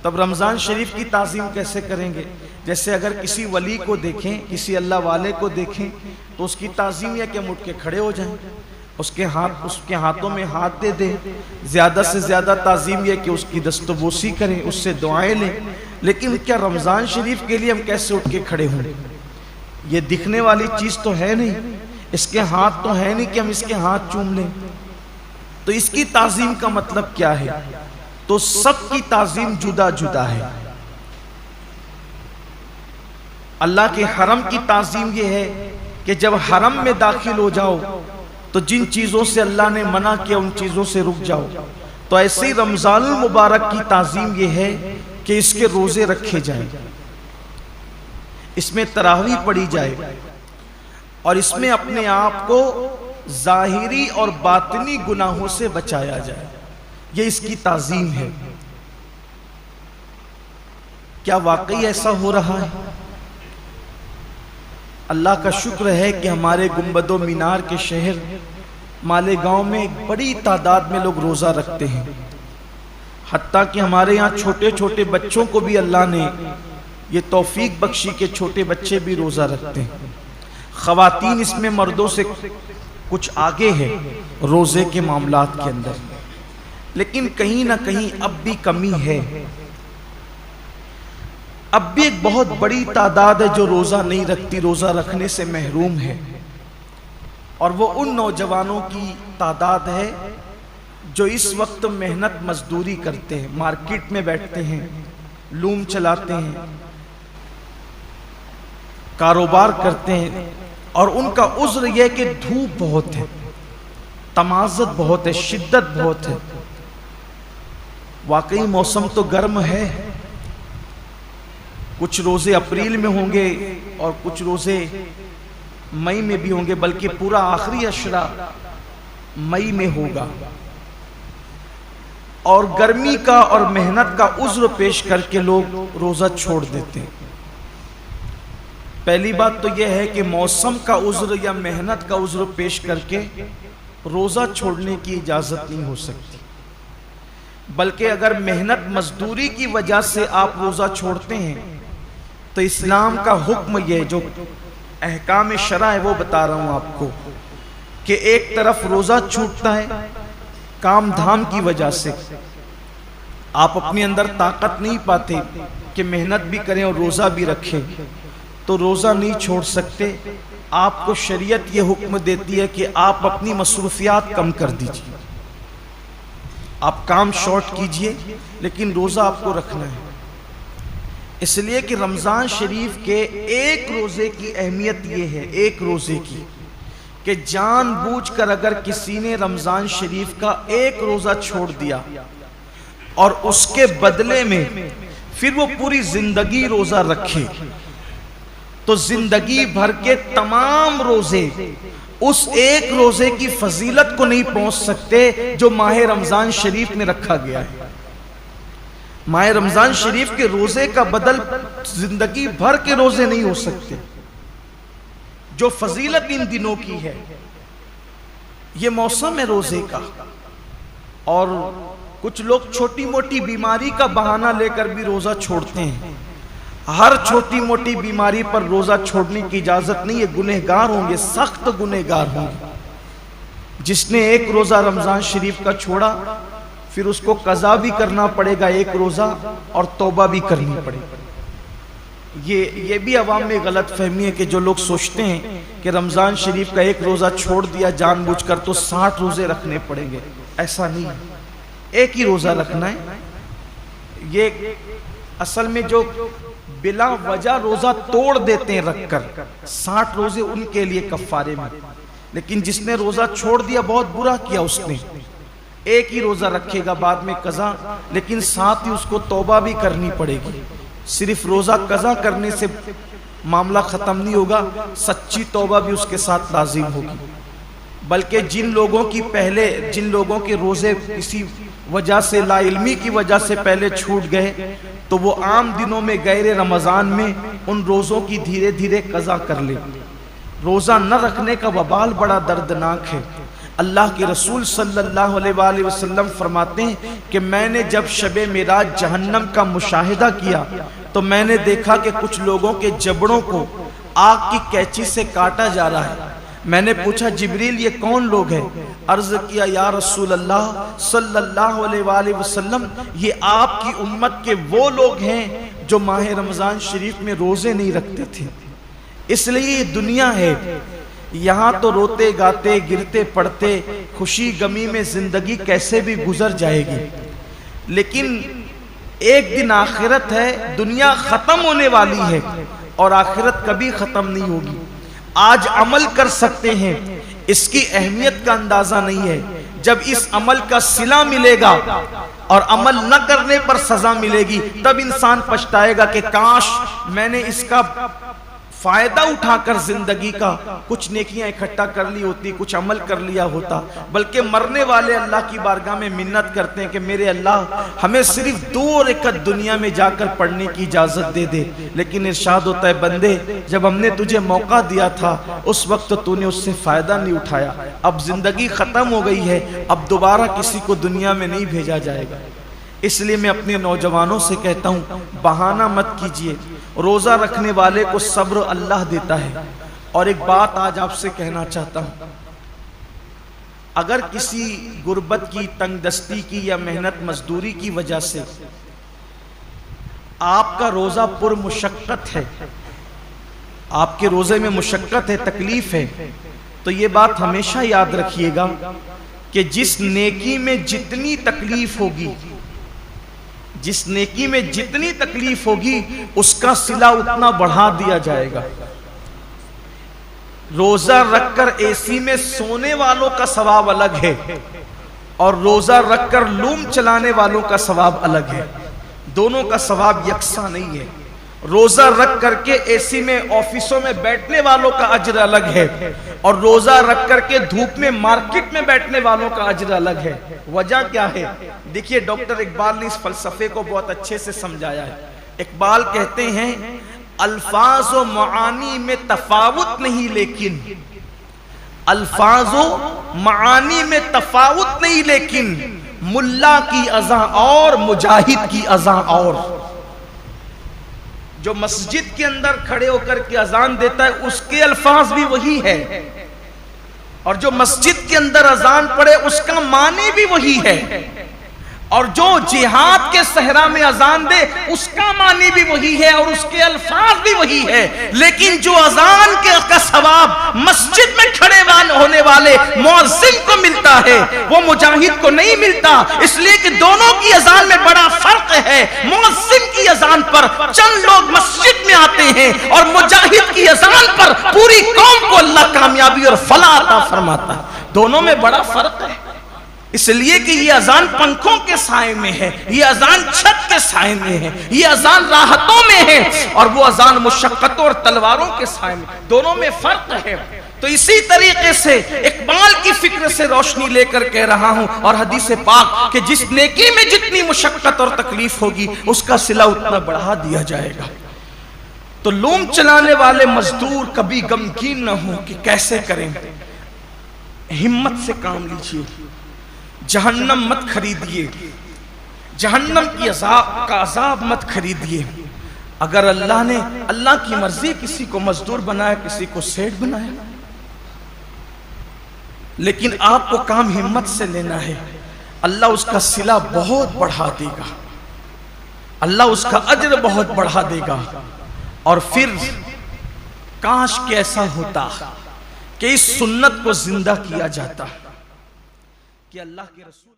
तब रमज़ान शरीफ की ताज़ीम कैसे करेंगे? जैसे अगर किसी वली को देखें, किसी अल्लाह वाले को देखें, तो उसकी ताज़ीम यह कि हम उठ के खड़े हो जाएं, उसके हाथों में हाथ दे दें, ज़्यादा से ज़्यादा ताज़ीम यह कि उसकी दस्तबोसी करें, उससे दुआएं लें। लेकिन क्या रमज़ान शरीफ के लिए हम कैसे उठ के खड़े हों? ये दिखने वाली चीज़ तो है नहीं, इसके हाथ तो है नहीं कि हम इसके हाथ चूम लें। तो इसकी ताज़ीम का मतलब क्या है? तो सबकी ताज़ीम जुदा जुदा है। अल्लाह के हरम की ताज़ीम यह है कि जब हरम में दाखिल हो जाओ तो जिन चीज़ों से अल्लाह ने मना किया उन चीज़ों से रुक जाओ। तो ऐसे ही रमज़ान मुबारक की ताज़ीम यह है कि इसके रोज़े रखे जाएं, इसमें तरावी पढ़ी जाए और इसमें अपने आप को ज़ाहिरी और बातिनी गुनाहों से बचाया जाए। ये इसकी ताज़ीम है। क्या वाकई ऐसा हो रहा है? अल्लाह का शुक्र है कि हमारे गुंबदो मीनार के शहर मालेगांव में एक बड़ी तादाद में लोग रोज़ा रखते हैं। हत्ता कि हमारे यहाँ छोटे छोटे बच्चों को भी अल्लाह ने ये तौफीक बख्शी के छोटे बच्चे भी रोज़ा रखते हैं। ख़वातीन इसमें मर्दों से कुछ आगे है रोज़े के मामलात के अंदर, लेकिन कहीं ना कहीं अब भी कमी है। अब भी एक बहुत बड़ी तादाद है जो रोज़ा नहीं रखती, रोज़ा रखने से महरूम है। और वो उन नौजवानों की तादाद है जो इस वक्त मेहनत मजदूरी करते हैं, मार्केट में बैठते हैं, लूम चलाते हैं, कारोबार करते हैं, और उनका उज़्र यह कि धूप बहुत है, तमाज़त बहुत है, शिद्दत बहुत है। वाकई मौसम तो गर्म है। कुछ रोज़े अप्रैल में होंगे और कुछ रोज़े मई में भी होंगे, बल्कि पूरा आखिरी अशरा मई में होगा। और गर्मी का और मेहनत का उज़्र पेश करके लोग रोज़ा छोड़ देते हैं। पहली बात तो यह है कि मौसम का उज़्र या मेहनत का उज़्र पेश करके रोज़ा छोड़ने की इजाज़त नहीं हो सकती, बल्कि अगर मेहनत मजदूरी की वजह से आप रोज़ा छोड़ते हैं तो इस्लाम का हुक्म यह जो अहकाम शरा है वो बता रहा हूँ आपको कि एक तरफ रोज़ा छूटता है काम धाम की वजह से, आप अपने अंदर ताकत नहीं पाते कि मेहनत भी करें और रोज़ा भी रखें, तो रोज़ा नहीं छोड़ सकते। आपको शरीयत ये हुक्म देती है कि आप अपनी मसरूफियात कम कर दीजिए, आप काम शॉर्ट कीजिए, लेकिन रोज़ा आपको रखना है। इसलिए कि रमज़ान शरीफ के एक रोज़े की अहमियत ये है, एक रोज़े की, कि जानबूझकर अगर किसी ने रमज़ान शरीफ का एक रोज़ा छोड़ दिया और उसके बदले में फिर वो पूरी ज़िंदगी रोज़ा रखे, तो ज़िंदगी भर के तमाम रोज़े उस एक रोज़े की फजीलत को नहीं पहुंच सकते जो माह रमज़ान शरीफ में रखा गया है। माह रमज़ान शरीफ के रोज़े का बदल ज़िंदगी भर के रोज़े नहीं हो सकते। जो फजीलत इन दिनों की है, ये मौसम है रोज़े का। और कुछ लोग छोटी मोटी बीमारी का बहाना लेकर भी रोज़ा छोड़ते हैं। हर छोटी मोटी बीमारी पर रोज़ा छोड़ने की इजाज़त नहीं है, गुनहगार होंगे, सख्त गुनहगार होंगे। जिसने एक रोज़ा रमज़ान शरीफ का छोड़ा फिर उसको कज़ा भी करना पड़ेगा एक रोज़ा, और तौबा भी करनी पड़ेगी। ये भी अवाम में गलत फहमी है कि जो लोग सोचते हैं कि रमज़ान शरीफ का एक रोज़ा छोड़ दिया जानबूझकर तो 60 रोज़े रखने पड़ेंगे। ऐसा नहीं है, एक ही रोज़ा रखना है। ये असल में जो बिला वजह रोज़ा तोड़ देते हैं रखकर, 60 रोज़े उनके लिए कफ़ारे में। लेकिन जिसने रोज़ा छोड़ दिया बहुत बुरा किया, उसने एक ही रोज़ा रखेगा, बाद में कज़ा, लेकिन साथ ही उसको तौबा भी करनी पड़ेगी। सिर्फ रोज़ा कज़ा करने से मामला ख़त्म नहीं होगा, सच्ची तौबा भी उसके साथ लाजिम होगी। बल्कि जिन लोगों के रोज़े किसी वजह से, लाइल्मी की वजह से पहले छूट गए, तो वो आम दिनों में गैर रमज़ान में उन रोज़ों की धीरे धीरे कज़ा कर ले। रोज़ा न रखने का वबाल बड़ा दर्दनाक है। अल्लाह के रसूल सल्लल्लाहु अलैहि वसल्लम फरमाते हैं कि मैंने जब शबे मिराज जहन्नम का मुशाहिदा किया तो मैंने देखा कि कुछ लोगों के जबड़ों को आग की कैंची से काटा जा रहा है। मैंने पूछा जिब्रील ये कौन लोग हैं? अर्ज किया या रसूल अल्लाह सल्लल्लाहु अलैहि वसल्लम ये आपकी उम्मत के वो लोग हैं जो माह रमज़ान शरीफ में रोज़े नहीं रखते थे। इसलिए ये दुनिया है, यहाँ तो रोते गाते गिरते पड़ते खुशी गमी में जिंदगी कैसे भी गुजर जाएगी, लेकिन एक दिन आखिरत है, दुनिया खत्म होने वाली है और आखिरत कभी खत्म नहीं होगी। आज अमल कर सकते हैं, इसकी अहमियत का अंदाजा नहीं है। जब इस अमल का सिला मिलेगा और अमल न करने पर सजा मिलेगी, तब इंसान पछताएगा कि काश मैंने इसका फायदा उठाकर जिंदगी का कुछ नेकियां इकट्ठा कर ली होती, कुछ अमल कर लिया होता। बल्कि मरने वाले अल्लाह की बारगाह में मिन्नत करते हैं कि मेरे अल्लाह हमें सिर्फ 2 रकअत दुनिया में जाकर पढ़ने की इजाजत दे दे। लेकिन इरशाद होता है बंदे जब हमने तुझे मौका दिया था उस वक्त तो तूने उससे फायदा नहीं उठाया। अब जिंदगी खत्म हो गई है, अब दोबारा किसी को दुनिया में नहीं भेजा जाएगा। इसलिए मैं अपने नौजवानों से कहता हूँ बहाना मत कीजिए, रोजा रखने वाले को सब्र अल्लाह देता है। और एक बात आज आपसे कहना चाहता हूं, अगर किसी गुर्बत की, तंगदस्ती की या मेहनत मजदूरी की वजह से आपका रोजा पुरमुशक्कत है, आपके रोजे में मुशक्कत है, तकलीफ है, तो ये बात हमेशा याद रखिएगा कि जिस नेकी में जितनी तकलीफ होगी, जिस नेकी में जितनी तकलीफ होगी उसका सिला उतना बढ़ा दिया जाएगा। रोजा रखकर एसी में सोने वालों का सवाब अलग है और रोजा रखकर लूम चलाने वालों का सवाब अलग है। दोनों का सवाब यकसा नहीं है। रोजा रख करके एसी में ऑफिसों में बैठने वालों का अजर अलग है और रोजा रख करके धूप में मार्केट में बैठने वालों का अजर अलग है। वजह क्या है? देखिए डॉक्टर इकबाल ने इस फलसफे को बहुत अच्छे से समझाया है। इकबाल कहते हैं अल्फाज व मानी में तफावुत नहीं, लेकिन अल्फाज व मानी में तफावुत नहीं, लेकिन मुल्ला की अज़ा और मुजाहिद की अज़ा और। जो मस्जिद के अंदर खड़े होकर के अजान देता है उसके अल्फाज भी वही है और जो मस्जिद के अंदर अजान पढ़े उसका मानी भी वही है और जो जिहाद के सहरा में अजान दे उसका मानी भी वही है और उसके अल्फाज भी वही है। लेकिन जो अजान के का सवाब मस्जिद में खड़े होने वाले मुअज्जिन को मिलता है वो मुजाहिद को नहीं मिलता, इसलिए कि दोनों की अजान में बड़ा फर्क है। मुअज्जिन की अजान पर चंद लोग मस्जिद में आते हैं और मुजाहिद की अजान पर पूरी कौम को अल्लाह कामयाबी और फलाह अता फरमाता है। दोनों में बड़ा फर्क है, इसलिए कि ये अजान पंखों के साए में है, ये अजान छत के साए में है, ये अजान राहतों में है और वो अजान मुशक्कतों और तलवारों के साए में। दोनों में फर्क है। तो इसी तरीके से इकबाल की फिक्र से रोशनी लेकर कह रहा हूं और हदीस पाक कि जिस नेकी में जितनी मुशक्कत और तकलीफ होगी उसका सिला उतना बढ़ा दिया जाएगा। तो लूम चलाने वाले मजदूर कभी गमगीन न हो कि कैसे करें, हिम्मत से काम लीजिए। जहन्नम मत खरीदिए, जहन्नम की अजाब मत खरीदिए। अगर अल्लाह ने, अल्लाह की मर्जी, किसी को मजदूर बनाया, किसी को सेठ बनाया, लेकिन आपको काम हिम्मत से लेना है। अल्लाह उसका सिला बहुत बढ़ा देगा, अल्लाह उसका अज्र बहुत बढ़ा देगा। और फिर काश के ऐसा होता कि इस सुन्नत को जिंदा किया जाता कि अल्लाह के रसूल